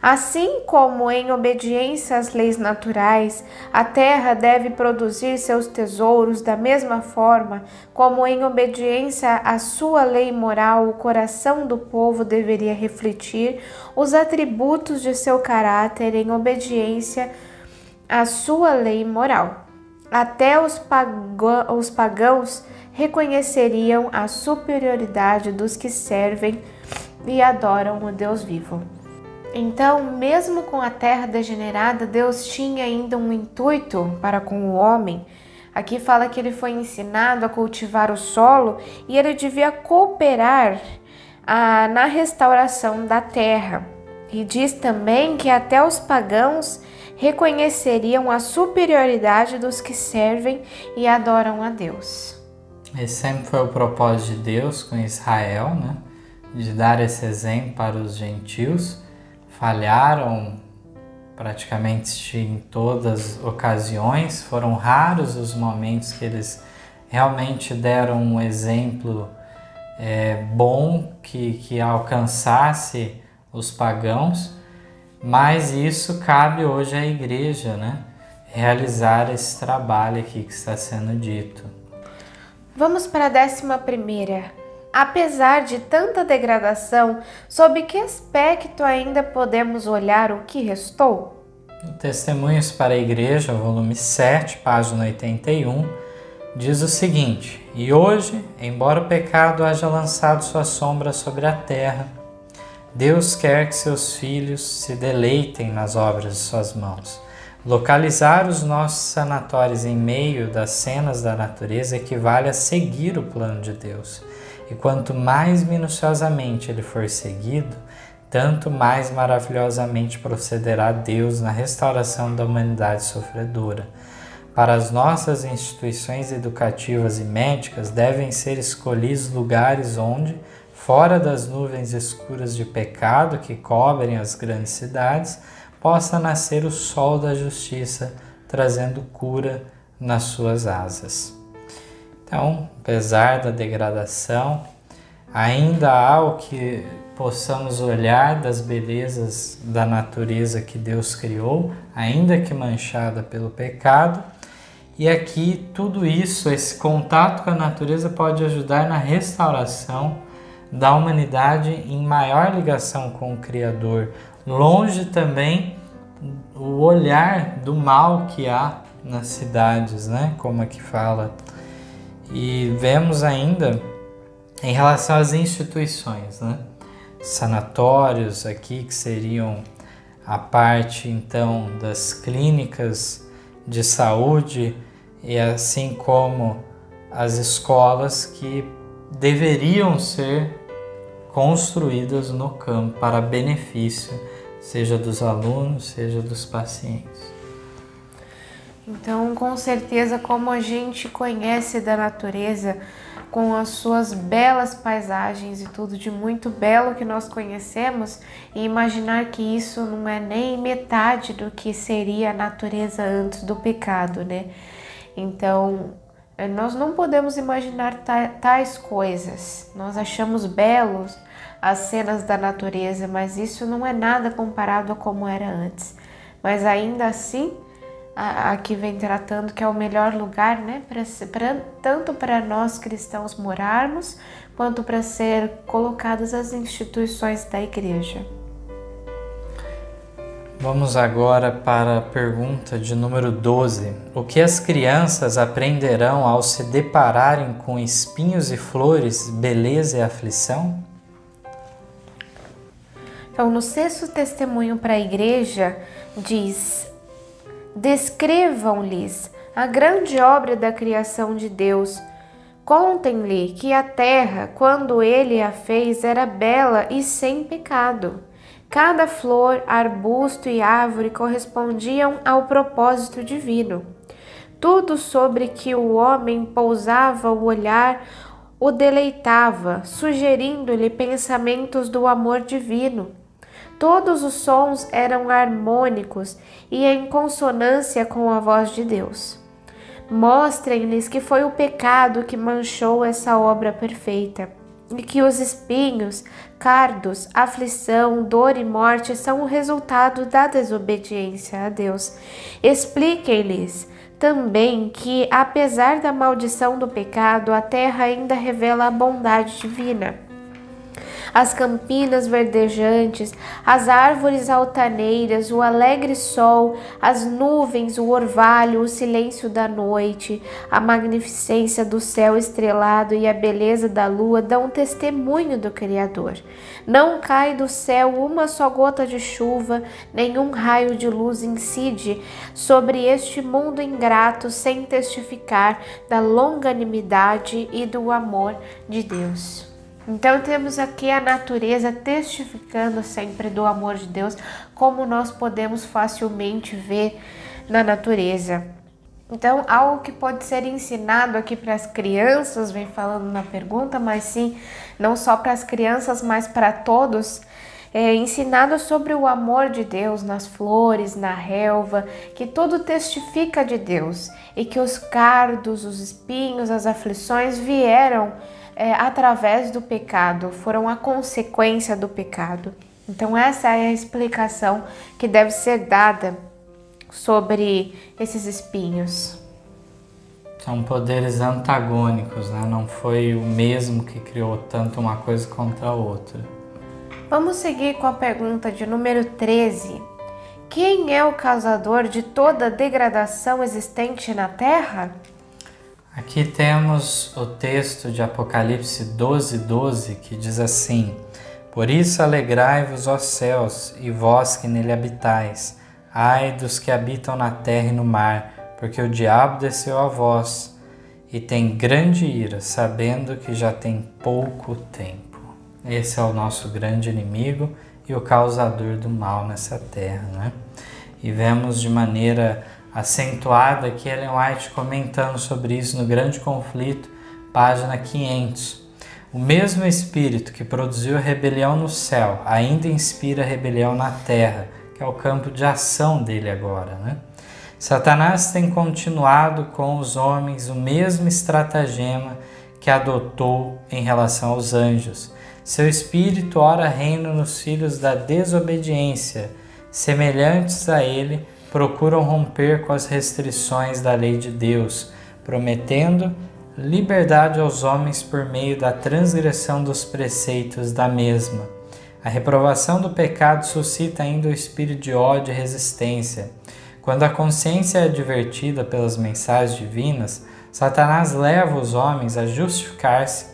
Assim como em obediência às leis naturais, a terra deve produzir seus tesouros da mesma forma como em obediência à sua lei moral, o coração do povo deveria refletir os atributos de seu caráter em obediência à sua lei moral. Até os pagãos reconheceriam a superioridade dos que servem e adoram o Deus vivo. Então, mesmo com a terra degenerada, Deus tinha ainda um intuito para com o homem. Aqui fala que ele foi ensinado a cultivar o solo e ele devia cooperar na restauração da terra. E diz também que até os pagãos reconheceriam a superioridade dos que servem e adoram a Deus. Esse sempre foi o propósito de Deus com Israel, né? De dar esse exemplo para os gentios. Falharam praticamente em todas as ocasiões, foram raros os momentos que eles realmente deram um exemplo bom que alcançasse os pagãos, mas isso cabe hoje à igreja, né? Realizar esse trabalho aqui que está sendo dito. Vamos para a 11ª. Apesar de tanta degradação, sob que aspecto ainda podemos olhar o que restou? Testemunhos para a Igreja, volume 7, página 81, diz o seguinte: E hoje, embora o pecado haja lançado sua sombra sobre a terra, Deus quer que seus filhos se deleitem nas obras de suas mãos. Localizar os nossos sanatórios em meio das cenas da natureza equivale a seguir o plano de Deus. E quanto mais minuciosamente ele for seguido, tanto mais maravilhosamente procederá Deus na restauração da humanidade sofredora. Para as nossas instituições educativas e médicas devem ser escolhidos lugares onde, fora das nuvens escuras de pecado que cobrem as grandes cidades, possa nascer o sol da justiça, trazendo cura nas suas asas. Então, apesar da degradação, ainda há o que possamos olhar das belezas da natureza que Deus criou, ainda que manchada pelo pecado. E aqui tudo isso, esse contato com a natureza pode ajudar na restauração da humanidade em maior ligação com o Criador, longe também o olhar do mal que há nas cidades, né? Como aqui fala. E vemos ainda em relação às instituições, né? Sanatórios aqui que seriam a parte então das clínicas de saúde e assim como as escolas que deveriam ser construídas no campo para benefício, seja dos alunos, seja dos pacientes. Então, com certeza, como a gente conhece da natureza, com as suas belas paisagens e tudo de muito belo que nós conhecemos, e imaginar que isso não é nem metade do que seria a natureza antes do pecado, né? Então, nós não podemos imaginar tais coisas. Nós achamos belos as cenas da natureza, mas isso não é nada comparado a como era antes. Mas ainda assim, aqui vem tratando que é o melhor lugar, né, tanto para nós cristãos morarmos, quanto para ser colocadas as instituições da igreja. Vamos agora para a pergunta de número 12. O que as crianças aprenderão ao se depararem com espinhos e flores, beleza e aflição? Então, no 6º testemunho para a igreja, diz: descrevam-lhes a grande obra da criação de Deus. Contem-lhe que a terra, quando ele a fez, era bela e sem pecado. Cada flor, arbusto e árvore correspondiam ao propósito divino. Tudo sobre que o homem pousava o olhar o deleitava, sugerindo-lhe pensamentos do amor divino. Todos os sons eram harmônicos e em consonância com a voz de Deus. Mostrem-lhes que foi o pecado que manchou essa obra perfeita, e que os espinhos, cardos, aflição, dor e morte são o resultado da desobediência a Deus. Expliquem-lhes também que, apesar da maldição do pecado, a terra ainda revela a bondade divina. as campinas verdejantes, as árvores altaneiras, o alegre sol, as nuvens, o orvalho, o silêncio da noite, a magnificência do céu estrelado e a beleza da lua dão testemunho do Criador. Não cai do céu uma só gota de chuva, nenhum raio de luz incide sobre este mundo ingrato sem testificar da longanimidade e do amor de Deus. Então temos aqui a natureza testificando sempre do amor de Deus, como nós podemos facilmente ver na natureza. Então, algo que pode ser ensinado aqui para as crianças, vem falando na pergunta, mas sim, não só para as crianças, mas para todos, ensinado sobre o amor de Deus nas flores, na relva, que tudo testifica de Deus e que os cardos, os espinhos, as aflições vieram através do pecado, foram a consequência do pecado. Então essa é a explicação que deve ser dada sobre esses espinhos. São poderes antagônicos, né? Não foi o mesmo que criou tanto uma coisa contra a outra. Vamos seguir com a pergunta de número 13. Quem é o causador de toda a degradação existente na Terra? Aqui temos o texto de Apocalipse 12:12, que diz assim: Por isso alegrai-vos, ó céus, e vós que nele habitais. Ai dos que habitam na terra e no mar, porque o diabo desceu a vós e tem grande ira, sabendo que já tem pouco tempo. Esse é o nosso grande inimigo e o causador do mal nessa terra, né? E vemos de maneira acentuada aqui Ellen White comentando sobre isso no Grande Conflito, página 500. O mesmo Espírito que produziu a rebelião no céu ainda inspira a rebelião na terra, que é o campo de ação dele agora, né? Satanás tem continuado com os homens o mesmo estratagema que adotou em relação aos anjos. Seu espírito ora reina nos filhos da desobediência, semelhantes a ele, procuram romper com as restrições da lei de Deus, prometendo liberdade aos homens por meio da transgressão dos preceitos da mesma. A reprovação do pecado suscita ainda o espírito de ódio e resistência. Quando a consciência é advertida pelas mensagens divinas, Satanás leva os homens a justificar-se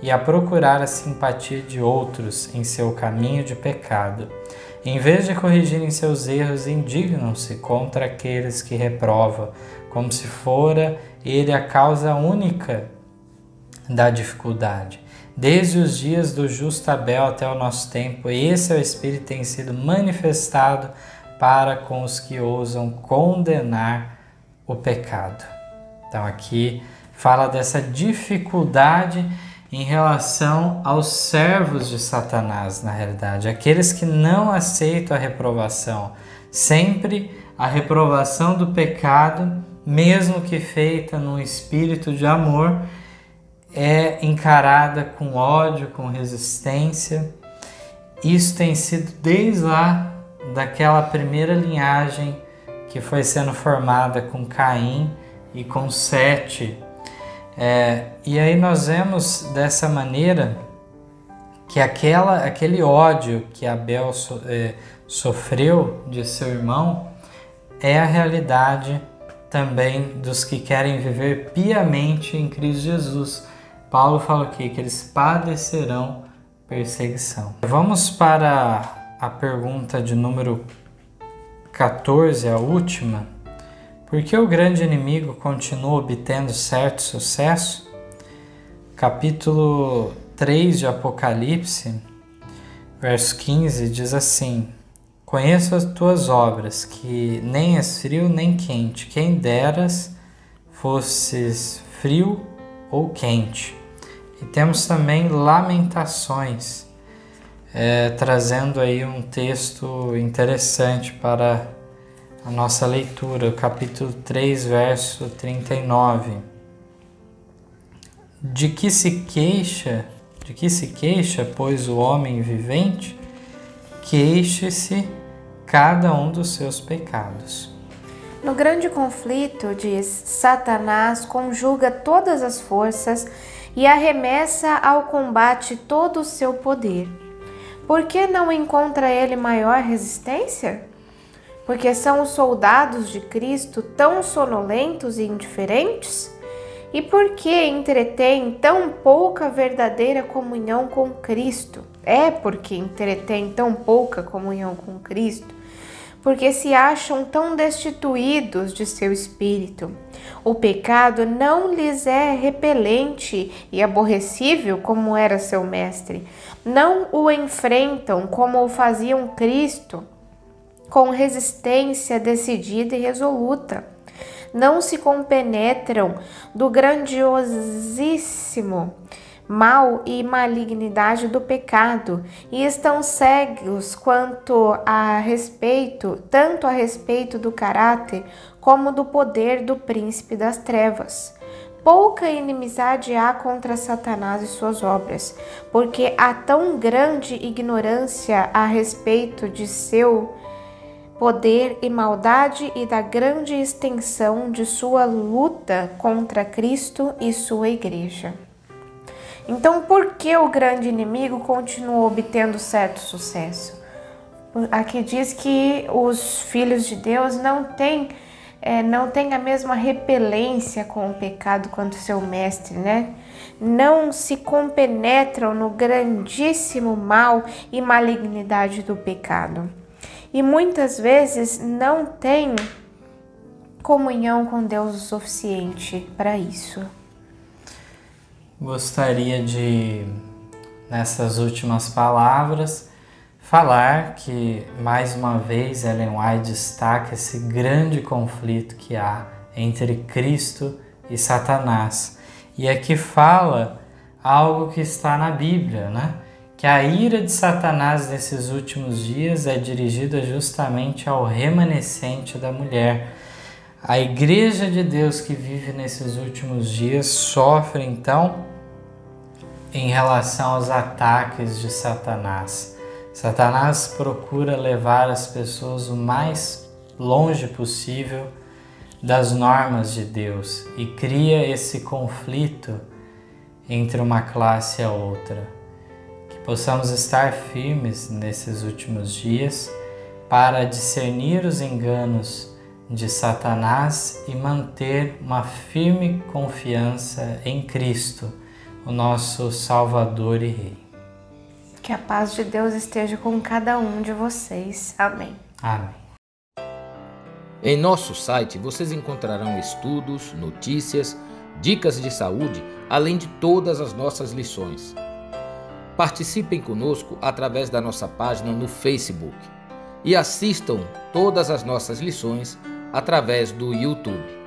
e a procurar a simpatia de outros em seu caminho de pecado. Em vez de corrigirem seus erros, indignam-se contra aqueles que reprovam, como se fora ele a causa única da dificuldade. Desde os dias do justo Abel até o nosso tempo, esse é o Espírito que tem sido manifestado para com os que ousam condenar o pecado. Então aqui fala dessa dificuldade em relação aos servos de Satanás, na realidade, aqueles que não aceitam a reprovação. Sempre a reprovação do pecado, mesmo que feita num espírito de amor, é encarada com ódio, com resistência. Isso tem sido desde lá daquela primeira linhagem que foi sendo formada com Caim e com Sete. E aí nós vemos dessa maneira que aquele ódio que Abel sofreu de seu irmão é a realidade também dos que querem viver piamente em Cristo Jesus. Paulo fala aqui que eles padecerão perseguição. Vamos para a pergunta de número 14, a última. Por que o grande inimigo continua obtendo certo sucesso? Capítulo 3 de Apocalipse, verso 15, diz assim: Conheço as tuas obras, que nem és frio nem quente. Quem deras fosses frio ou quente. E temos também Lamentações, trazendo aí um texto interessante para a nossa leitura, o capítulo 3, verso 39. De que se queixa, pois, o homem vivente? Queixe-se cada um dos seus pecados. No grande conflito, diz, Satanás conjuga todas as forças e arremessa ao combate todo o seu poder. Por que não encontra ele maior resistência? Porque são os soldados de Cristo tão sonolentos e indiferentes? E por que entretém tão pouca verdadeira comunhão com Cristo? É porque entretém tão pouca comunhão com Cristo, porque se acham tão destituídos de seu espírito. O pecado não lhes é repelente e aborrecível como era seu mestre. Não o enfrentam como o faziam Cristo, com resistência decidida e resoluta. Não se compenetram do grandiosíssimo mal e malignidade do pecado e estão cegos tanto a respeito do caráter como do poder do príncipe das trevas. Pouca inimizade há contra Satanás e suas obras, porque há tão grande ignorância a respeito de seu poder e maldade e da grande extensão de sua luta contra Cristo e sua igreja. Então, por que o grande inimigo continua obtendo certo sucesso? Aqui diz que os filhos de Deus não têm a mesma repelência com o pecado quanto seu mestre, né? Não se compenetram no grandíssimo mal e malignidade do pecado. E muitas vezes não têm comunhão com Deus o suficiente para isso. Gostaria de, nessas últimas palavras, falar que, mais uma vez, Ellen White destaca esse grande conflito que há entre Cristo e Satanás. E aqui fala algo que está na Bíblia, né? Que a ira de Satanás nesses últimos dias é dirigida justamente ao remanescente da mulher. A igreja de Deus que vive nesses últimos dias sofre, então, em relação aos ataques de Satanás. Satanás procura levar as pessoas o mais longe possível das normas de Deus e cria esse conflito entre uma classe e a outra. Que possamos estar firmes nesses últimos dias para discernir os enganos de Satanás e manter uma firme confiança em Cristo, o nosso Salvador e Rei. Que a paz de Deus esteja com cada um de vocês. Amém. Amém. Em nosso site vocês encontrarão estudos, notícias, dicas de saúde, além de todas as nossas lições. Participem conosco através da nossa página no Facebook e assistam todas as nossas lições através do YouTube.